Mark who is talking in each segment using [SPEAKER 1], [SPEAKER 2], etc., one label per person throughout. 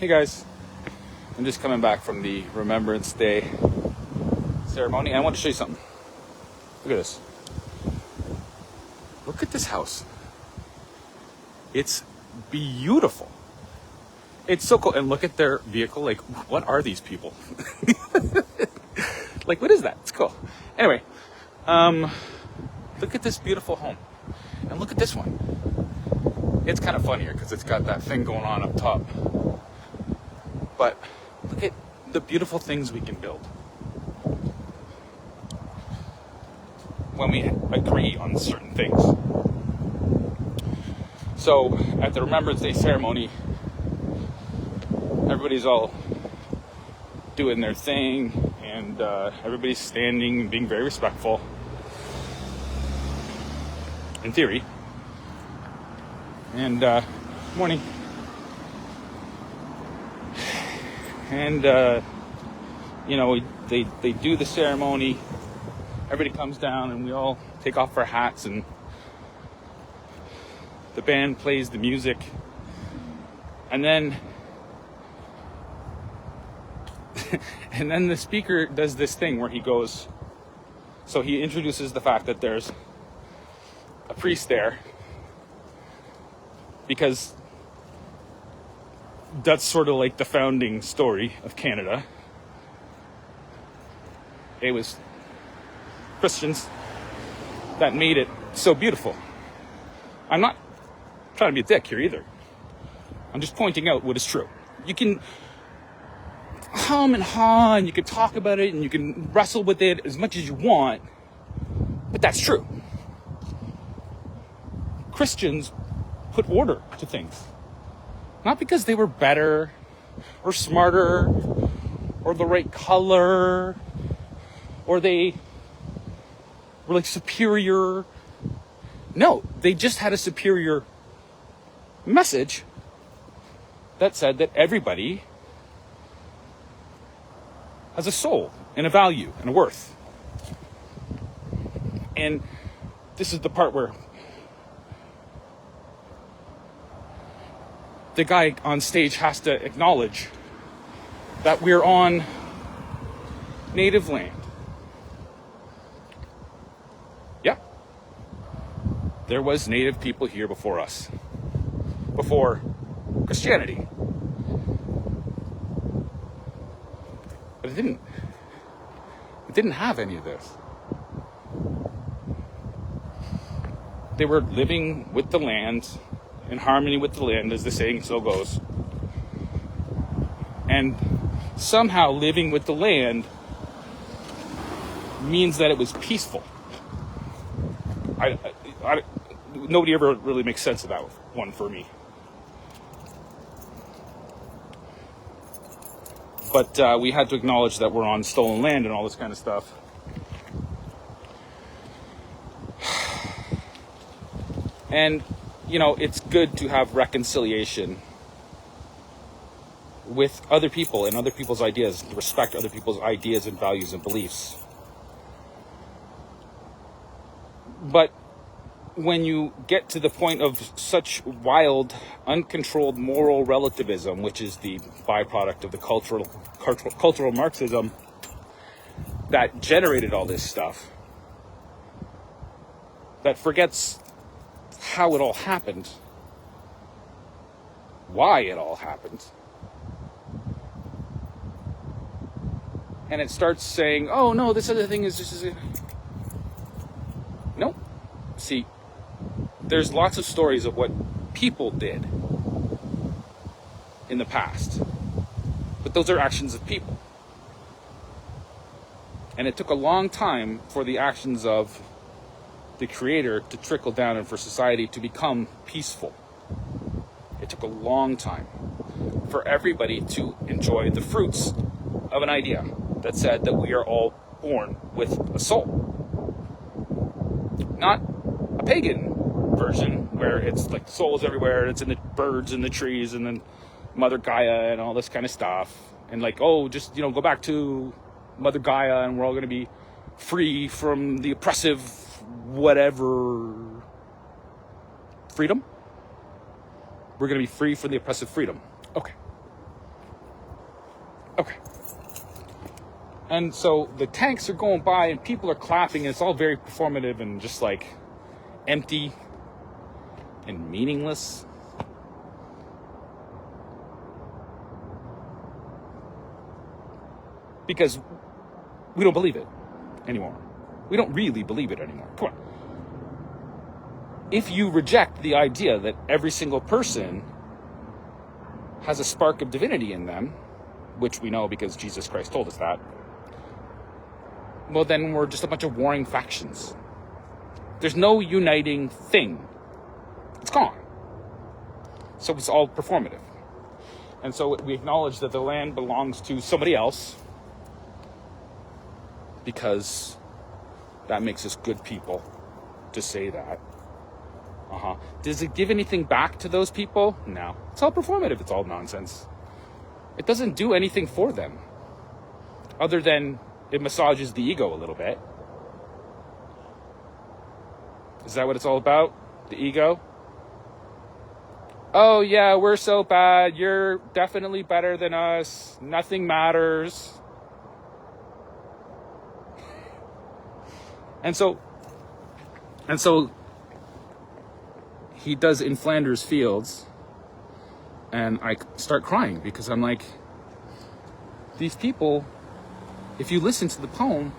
[SPEAKER 1] Hey guys, I'm just coming back from the Remembrance Day ceremony. I want to show you something. Look at this. Look at this house. It's beautiful. It's so cool. And look at their vehicle. Like, what are these people? Like, what is that? It's cool. Anyway, look at this beautiful home. And look at this one. It's kind of funnier because it's got that thing going on up top. But look at the beautiful things we can build when we agree on certain things. So at the Remembrance Day ceremony, everybody's all doing their thing, and everybody's standing and being very respectful, in theory. And morning. And they do the ceremony. Everybody comes down, and we all take off our hats, and the band plays the music, and then the speaker does this thing where he goes. So he introduces the fact that there's a priest there, because that's sort of like the founding story of Canada. It was Christians that made it so beautiful. I'm not trying to be a dick here either. I'm just pointing out what is true. You can hum and haw, and you can talk about it, and you can wrestle with it as much as you want, but that's true. Christians put order to things. Not because they were better or smarter or the right color or they were like superior. No, they just had a superior message that said that everybody has a soul and a value and a worth. And this is the part where the guy on stage has to acknowledge that we're on native land. Yeah. There was native people here before us. Before Christianity. But it didn't have any of this. They were living with the land, in harmony with the land, as the saying so goes. And somehow living with the land means that it was peaceful. Nobody ever really makes sense of that one for me. But we had to acknowledge that we're on stolen land and all this kind of stuff. And it's good to have reconciliation with other people and other people's ideas, to respect other people's ideas and values and beliefs. But when you get to the point of such wild, uncontrolled moral relativism, which is the byproduct of the cultural Marxism that generated all this stuff, that forgets how it all happened, why it all happened, and it starts saying, oh no, this other thing is just... No. See, there's lots of stories of what people did in the past, but those are actions of people, and it took a long time for the actions of the Creator to trickle down and for society to become peaceful. It took a long time for everybody to enjoy the fruits of an idea that said that we are all born with a soul. Not a pagan version where it's like souls everywhere, it's in the birds and the trees and then Mother Gaia and all this kind of stuff. And like, oh, just, go back to Mother Gaia and we're all going to be free from the oppressive whatever freedom. We're going to be free from the oppressive freedom. Okay. Okay. And so the tanks are going by and people are clapping, and it's all very performative and just like empty and meaningless. Because we don't believe it anymore. We don't really believe it anymore. Come on. If you reject the idea that every single person has a spark of divinity in them, which we know because Jesus Christ told us that, well, then we're just a bunch of warring factions. There's no uniting thing. It's gone. So it's all performative. And so we acknowledge that the land belongs to somebody else because that makes us good people to say that. Does it give anything back to those people? No. It's all performative. It's all nonsense. It doesn't do anything for them other than it massages the ego a little bit. Is that what it's all about? The ego? Oh yeah, we're so bad. You're definitely better than us. Nothing matters. And so he does In Flanders Fields, and I start crying because I'm like, these people, if you listen to the poem,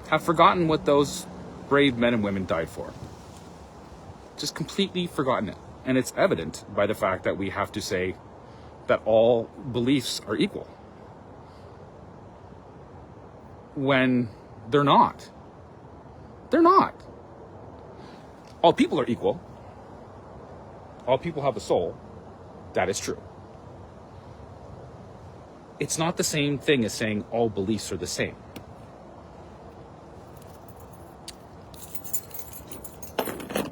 [SPEAKER 1] have forgotten what those brave men and women died for. Just completely forgotten it. And it's evident by the fact that we have to say that all beliefs are equal, when they're not. They're not. All people are equal. All people have a soul. That is true. It's not the same thing as saying all beliefs are the same.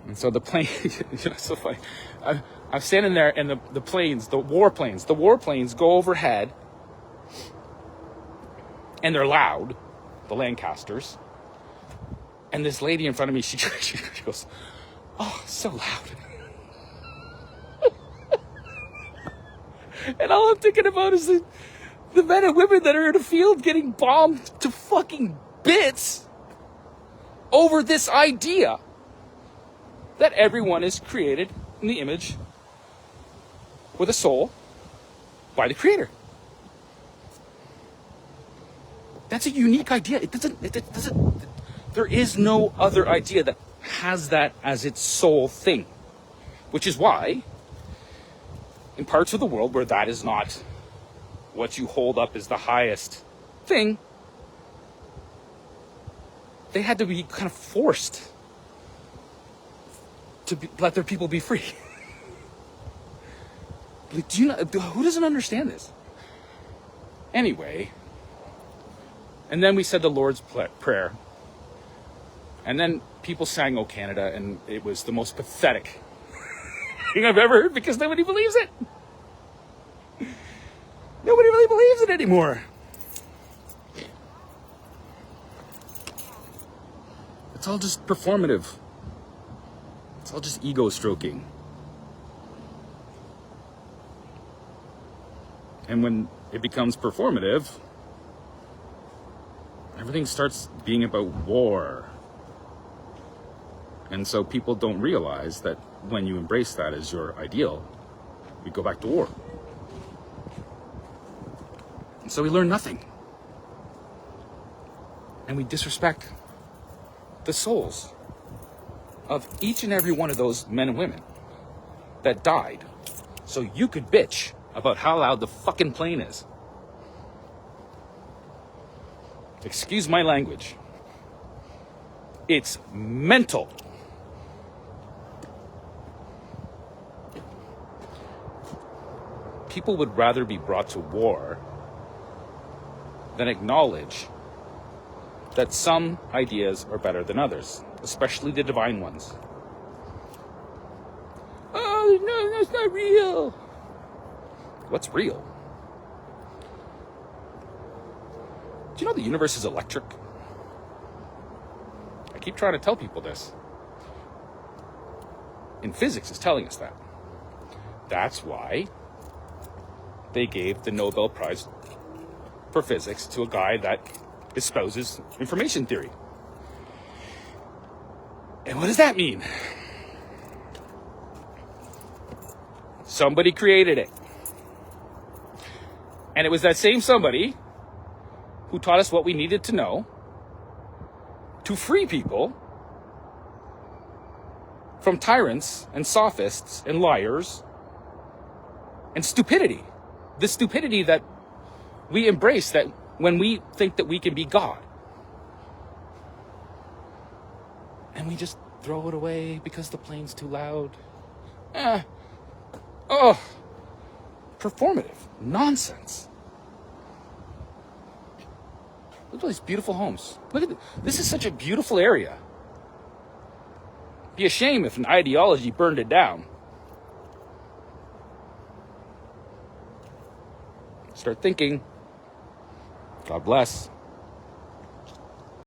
[SPEAKER 1] And so the plane, it's so funny. I'm standing there, and the warplanes go overhead, and they're loud, the Lancasters. And this lady in front of me, she goes, "Oh, so loud." And all I'm thinking about is the men and women that are in the field getting bombed to fucking bits over this idea that everyone is created in the image with a soul by the Creator. That's a unique idea. It doesn't, there is no other idea that has that as its sole thing, which is why in parts of the world where that is not what you hold up as the highest thing, they had to be kind of forced to let their people be free. Like, who doesn't understand this? Anyway, and then we said the Lord's Prayer. And then people sang "O Canada," and it was the most pathetic thing I've ever heard because nobody believes it. Nobody really believes it anymore. It's all just performative. It's all just ego stroking. And when it becomes performative, everything starts being about war. And so people don't realize that when you embrace that as your ideal, we go back to war. And so we learn nothing. And we disrespect the souls of each and every one of those men and women that died so you could bitch about how loud the fucking plane is. Excuse my language. It's mental. People would rather be brought to war than acknowledge that some ideas are better than others, especially the divine ones. Oh, no, that's not real. What's real? Do you know the universe is electric? I keep trying to tell people this. And physics is telling us that. That's why they gave the Nobel Prize for physics to a guy that espouses information theory. And what does that mean? Somebody created it. And it was that same somebody who taught us what we needed to know to free people from tyrants and sophists and liars and stupidity. The stupidity that we embrace that when we think that we can be God. And we just throw it away because the plane's too loud. Performative nonsense. Look at all these beautiful homes. Look at this is such a beautiful area. Be a shame if an ideology burned it down. Start thinking. God bless.